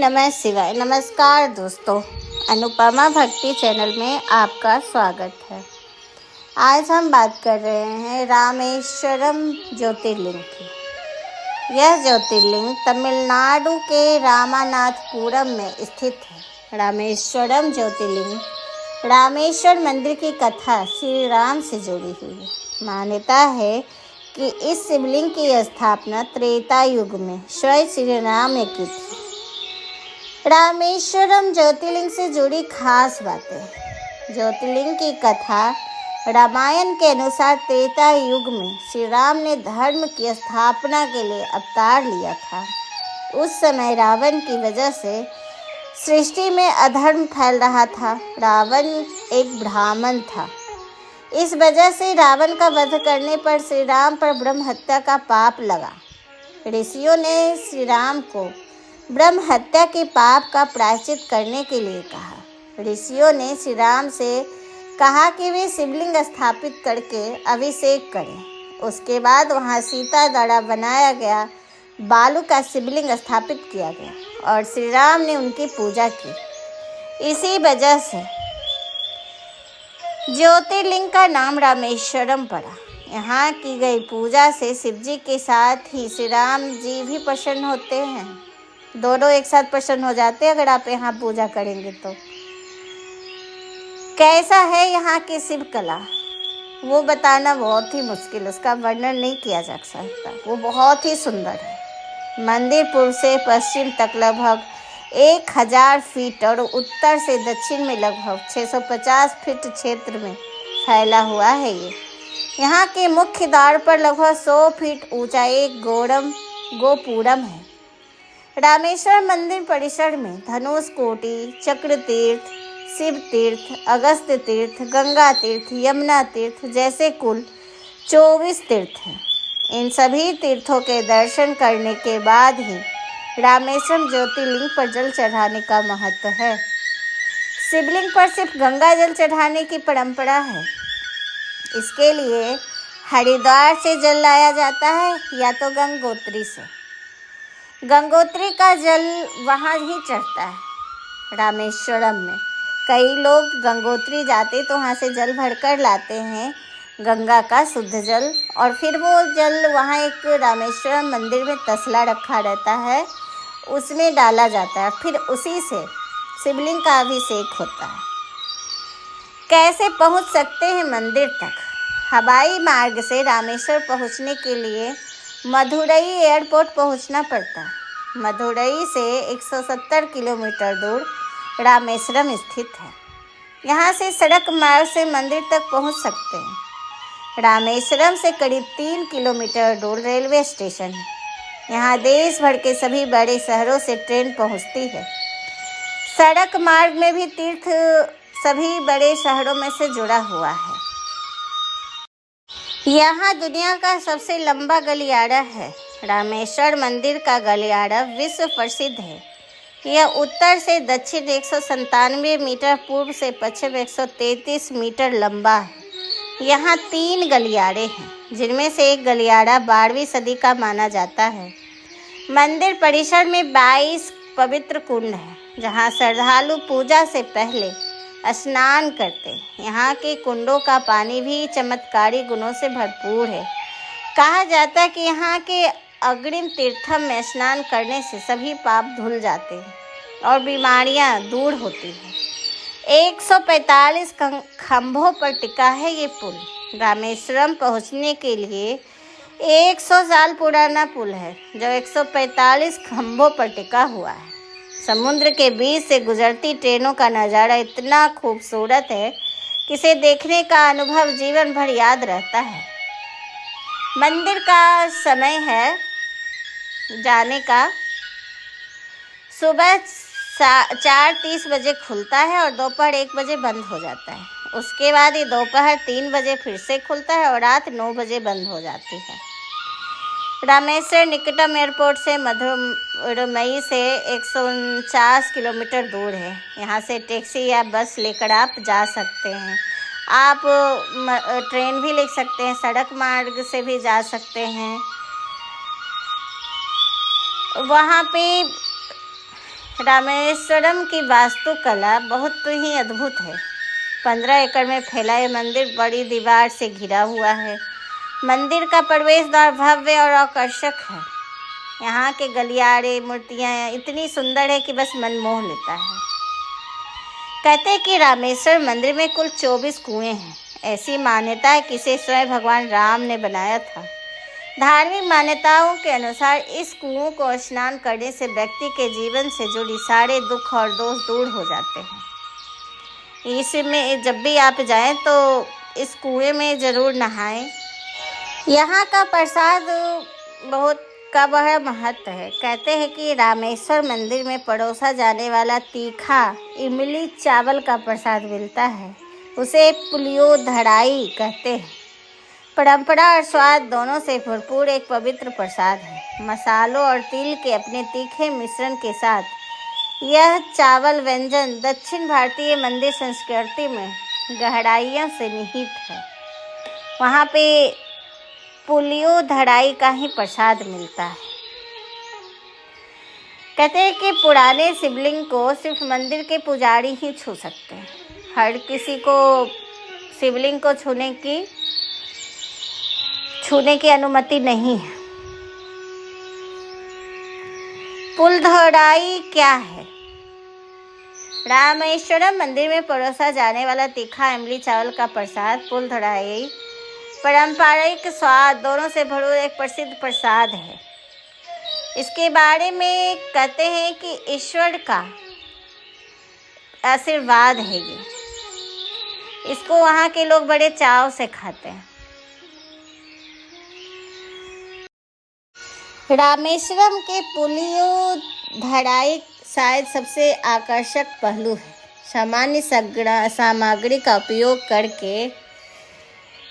नमः शिवाय। नमस्कार दोस्तों, अनुपमा भक्ति चैनल में आपका स्वागत है। आज हम बात कर रहे हैं रामेश्वरम ज्योतिर्लिंग की। यह ज्योतिर्लिंग तमिलनाडु के रामानाथपुरम में स्थित है। रामेश्वरम ज्योतिर्लिंग रामेश्वर मंदिर की कथा श्री राम से जुड़ी हुई है। मान्यता है कि इस शिवलिंग की स्थापना त्रेता युग में स्वयं श्री राम ने की थी। रामेश्वरम ज्योतिर्लिंग से जुड़ी खास बातें। ज्योतिर्लिंग की कथा रामायण के अनुसार त्रेता युग में श्री राम ने धर्म की स्थापना के लिए अवतार लिया था। उस समय रावण की वजह से सृष्टि में अधर्म फैल रहा था। रावण एक ब्राह्मण था। इस वजह से रावण का वध करने पर श्री राम पर ब्रह्म हत्या का पाप लगा। ऋषियों ने श्री राम को ब्रह्म हत्या के पाप का प्रायश्चित करने के लिए कहा। ऋषियों ने श्री राम से कहा कि वे शिवलिंग स्थापित करके अभिषेक करें। उसके बाद वहां सीता द्वारा बनाया गया बालू का शिवलिंग स्थापित किया गया और श्री राम ने उनकी पूजा की। इसी वजह से ज्योतिर्लिंग का नाम रामेश्वरम पड़ा। यहाँ की गई पूजा से शिव जी के साथ ही श्री राम जी भी प्रसन्न होते हैं। दोनों एक साथ प्रसन्न हो जाते हैं अगर आप यहाँ पूजा करेंगे तो। कैसा है यहाँ की शिव कला, वो बताना बहुत ही मुश्किल, उसका वर्णन नहीं किया जा सकता। वो बहुत ही सुंदर है। मंदिर पूर्व से पश्चिम तक लगभग 1000 फीट और उत्तर से दक्षिण में लगभग 650 फीट क्षेत्र में फैला हुआ है। यहाँ के मुख्य द्वार पर लगभग 100 फीट ऊंचा एक गोपुरम है। रामेश्वर मंदिर परिसर में धनुष कोटि, चक्र तीर्थ, शिव तीर्थ, अगस्त्य तीर्थ, गंगा तीर्थ, यमुना तीर्थ जैसे कुल 24 तीर्थ हैं। इन सभी तीर्थों के दर्शन करने के बाद ही रामेश्वरम ज्योतिर्लिंग पर जल चढ़ाने का महत्व है। शिवलिंग पर सिर्फ गंगा जल चढ़ाने की परंपरा है। इसके लिए हरिद्वार से जल लाया जाता है या तो गंगोत्री से। गंगोत्री का जल वहाँ ही चढ़ता है। रामेश्वरम में कई लोग गंगोत्री जाते तो वहाँ से जल भरकर लाते हैं, गंगा का शुद्ध जल, और फिर वो जल वहाँ एक रामेश्वरम मंदिर में तसला रखा रहता है, उसमें डाला जाता है। फिर उसी से शिवलिंग का अभिषेक होता है। कैसे पहुँच सकते हैं मंदिर तक? हवाई मार्ग से रामेश्वर पहुँचने के लिए मदुरई एयरपोर्ट पहुंचना पड़ता है। मदुरई से 170 किलोमीटर दूर रामेश्वरम स्थित है। यहां से सड़क मार्ग से मंदिर तक पहुंच सकते हैं। रामेश्वरम से करीब 3 किलोमीटर दूर रेलवे स्टेशन है। यहां देश भर के सभी बड़े शहरों से ट्रेन पहुंचती है। सड़क मार्ग में भी तीर्थ सभी बड़े शहरों में से जुड़ा हुआ है। यहाँ दुनिया का सबसे लंबा गलियारा है। रामेश्वर मंदिर का गलियारा विश्व प्रसिद्ध है। यह उत्तर से दक्षिण 197 मीटर, पूर्व से पश्चिम 133 मीटर लंबा है। यहाँ 3 गलियारे हैं, जिनमें से एक गलियारा 12वीं सदी का माना जाता है। मंदिर परिसर में 22 पवित्र कुंड हैं, जहाँ श्रद्धालु पूजा से पहले स्नान करते हैं। यहाँ के कुंडों का पानी भी चमत्कारी गुणों से भरपूर है। कहा जाता है कि यहाँ के अग्रिम तीर्थम में स्नान करने से सभी पाप धुल जाते हैं और बीमारियाँ दूर होती हैं। 145 खंभों पर टिका है ये पुल। रामेश्वरम पहुँचने के लिए 100 साल पुराना पुल है, जो 145 खंभों पर टिका हुआ है। समुद्र के बीच से गुजरती ट्रेनों का नज़ारा इतना खूबसूरत है कि इसे देखने का अनुभव जीवन भर याद रहता है। मंदिर का समय है जाने का, सुबह 4:30 बजे खुलता है और दोपहर 1 बजे बंद हो जाता है। उसके बाद ये दोपहर 3 बजे फिर से खुलता है और रात 9 बजे बंद हो जाती है। रामेश्वर निकटम एयरपोर्ट से मदुरई से 149 किलोमीटर दूर है। यहाँ से टैक्सी या बस लेकर आप जा सकते हैं। आप ट्रेन भी ले सकते हैं, सड़क मार्ग से भी जा सकते हैं। वहाँ पे रामेश्वरम की वास्तुकला बहुत ही अद्भुत है। 15 एकड़ में फैला ये मंदिर बड़ी दीवार से घिरा हुआ है। मंदिर का प्रवेश द्वार भव्य और आकर्षक है। यहाँ के गलियारे मूर्तियाँ इतनी सुंदर है कि बस मन मोह लेता है। कहते हैं कि रामेश्वर मंदिर में कुल 24 कुएं हैं। ऐसी मान्यता है कि इसे स्वयं भगवान राम ने बनाया था। धार्मिक मान्यताओं के अनुसार इस कुओं को स्नान करने से व्यक्ति के जीवन से जुड़ी सारे दुख और दोष दूर हो जाते हैं। इसमें जब भी आप जाएं तो इस कुएं में ज़रूर नहाएं। यहाँ का प्रसाद बहुत का बड़ा महत्व है। कहते हैं कि रामेश्वर मंदिर में परोसा जाने वाला तीखा इमली चावल का प्रसाद मिलता है। उसे पुलियोधराई कहते हैं। परंपरा और स्वाद दोनों से भरपूर एक पवित्र प्रसाद है। मसालों और तिल के अपने तीखे मिश्रण के साथ यह चावल व्यंजन दक्षिण भारतीय मंदिर संस्कृति में गहराइयों से निहित है। वहाँ पे पुलियोधराई का ही प्रसाद मिलता है। कहते हैं कि पुराने शिवलिंग को सिर्फ मंदिर के पुजारी ही छू सकते हैं। हर किसी को शिवलिंग को छूने की अनुमति नहीं है। पुलियोधराई क्या है? रामेश्वरम मंदिर में परोसा जाने वाला तीखा इमली चावल का प्रसाद पुलियोधराई पारंपरिक स्वाद दोनों से भरपूर एक प्रसिद्ध प्रसाद है। इसके बारे में कहते हैं कि ईश्वर का आशीर्वाद है ये। इसको वहाँ के लोग बड़े चाव से खाते हैं। रामेश्वरम के पुलियोधराई शायद सबसे आकर्षक पहलू है। सामान्य सामग्री का उपयोग करके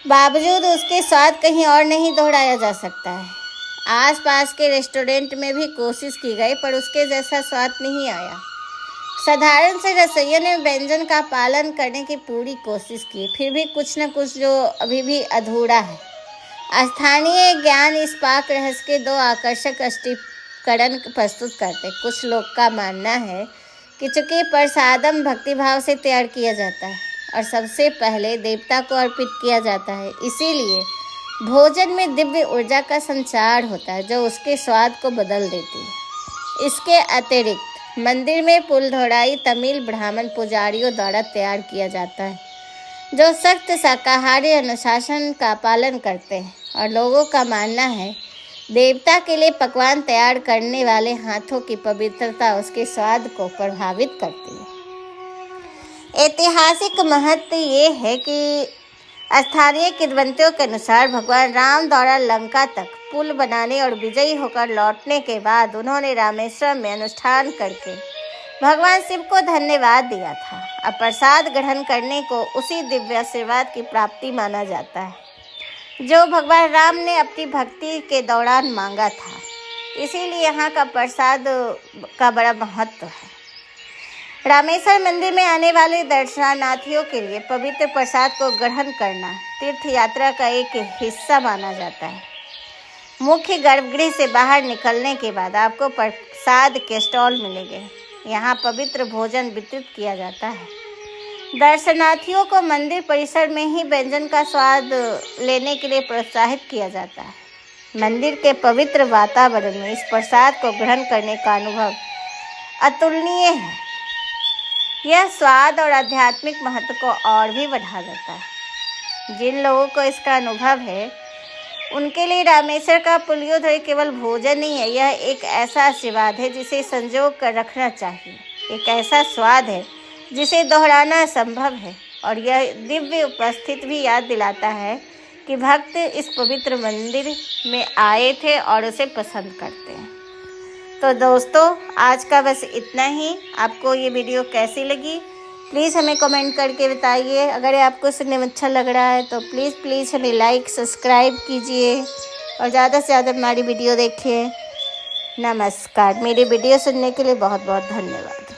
बावजूद उसके स्वाद कहीं और नहीं दोहराया जा सकता है। आसपास के रेस्टोरेंट में भी कोशिश की गई पर उसके जैसा स्वाद नहीं आया। साधारण से रसोइयों ने व्यंजन का पालन करने की पूरी कोशिश की, फिर भी कुछ न कुछ जो अभी भी अधूरा है। स्थानीय ज्ञान इस पाक रहस्य के 2 आकर्षक स्पष्टीकरण प्रस्तुत करते। कुछ लोग का मानना है कि चूंकि प्रसादम भक्तिभाव से तैयार किया जाता है और सबसे पहले देवता को अर्पित किया जाता है, इसीलिए भोजन में दिव्य ऊर्जा का संचार होता है जो उसके स्वाद को बदल देती है। इसके अतिरिक्त मंदिर में पुलियोधराई तमिल ब्राह्मण पुजारियों द्वारा तैयार किया जाता है जो सख्त शाकाहारी अनुशासन का पालन करते हैं और लोगों का मानना है देवता के लिए पकवान तैयार करने वाले हाथों की पवित्रता उसके स्वाद को प्रभावित करती है। ऐतिहासिक महत्व ये है कि स्थानीय किंवदंतियों के अनुसार भगवान राम द्वारा लंका तक पुल बनाने और विजयी होकर लौटने के बाद उन्होंने रामेश्वरम में अनुष्ठान करके भगवान शिव को धन्यवाद दिया था। अब प्रसाद ग्रहण करने को उसी दिव्य आशीर्वाद की प्राप्ति माना जाता है जो भगवान राम ने अपनी भक्ति के दौरान मांगा था। इसीलिए यहाँ का प्रसाद का बड़ा महत्व है। रामेश्वर मंदिर में आने वाले दर्शनार्थियों के लिए पवित्र प्रसाद को ग्रहण करना तीर्थ यात्रा का एक हिस्सा माना जाता है। मुख्य गर्भगृह से बाहर निकलने के बाद आपको प्रसाद के स्टॉल मिलेंगे। यहाँ पवित्र भोजन वितरित किया जाता है। दर्शनार्थियों को मंदिर परिसर में ही व्यंजन का स्वाद लेने के लिए प्रोत्साहित किया जाता है। मंदिर के पवित्र वातावरण में इस प्रसाद को ग्रहण करने का अनुभव अतुलनीय है। यह स्वाद और आध्यात्मिक महत्व को और भी बढ़ा देता है। जिन लोगों को इसका अनुभव है उनके लिए रामेश्वर का पुलियोधराई केवल भोजन नहीं है, यह एक ऐसा आशीर्वाद है जिसे संजो कर रखना चाहिए। एक ऐसा स्वाद है जिसे दोहराना संभव है और यह दिव्य उपस्थिति भी याद दिलाता है कि भक्त इस पवित्र मंदिर में आए थे और उसे पसंद करते हैं। तो दोस्तों, आज का बस इतना ही। आपको ये वीडियो कैसी लगी प्लीज़ हमें कमेंट करके बताइए। अगर आपको सुनने में अच्छा लग रहा है तो प्लीज़ हमें लाइक सब्सक्राइब कीजिए और ज़्यादा से ज़्यादा हमारी वीडियो देखिए। नमस्कार। मेरी वीडियो सुनने के लिए बहुत बहुत धन्यवाद।